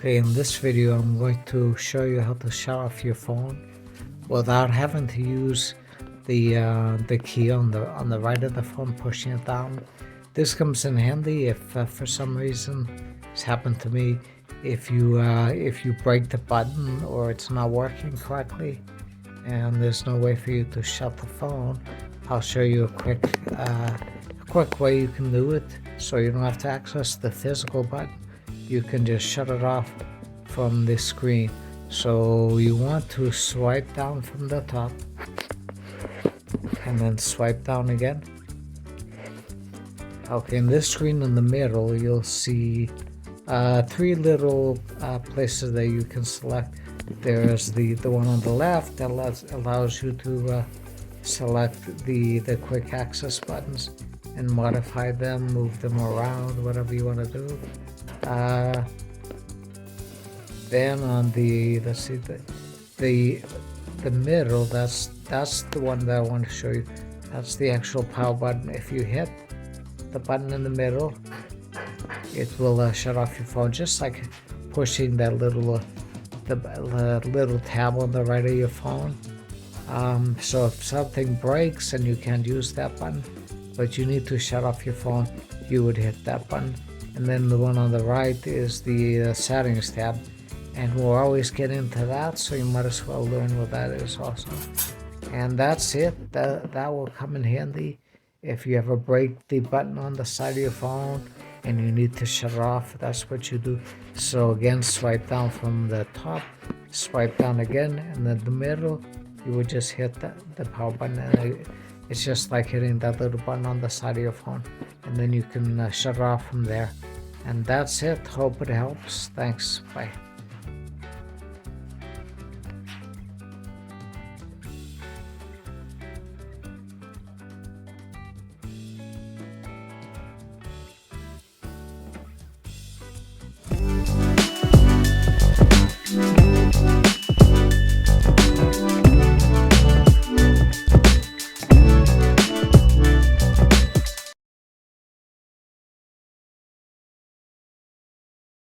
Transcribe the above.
Okay, in this video I'm going to show you how to shut off your phone without having to use the key on the right of the phone, pushing it down. This comes in handy if for some reason it's happened to me. If you break the button or it's not working correctly and there's no way for you to shut the phone, I'll show you a quick way you can do it so you don't have to access the physical button. You can just shut it off from the screen. So you want to swipe down from the top and then swipe down again. Okay, in this screen in the middle you'll see three little places that you can select. There's the one on the left that allows you to select the quick access buttons and modify them, move them around, whatever you want to do. Then on the middle, that's the one that I want to show you. That's the actual power button. If you hit the button in the middle, it will shut off your phone, just like pushing that little little tab on the right of your phone. So if something breaks and you can't use that button, but you need to shut off your phone, you would hit that button. And then the one on the right is the settings tab, and we'll always get into that, so you might as well learn what that is also. And that's it. That will come in handy if you ever break the button on the side of your phone and you need to shut it off. That's what you do. So again, swipe down from the top, swipe down again, and then the middle you would just hit the power button, and it's just like hitting that little button on the side of your phone, and then you can shut it off from there. And that's it. Hope it helps. Thanks. Bye.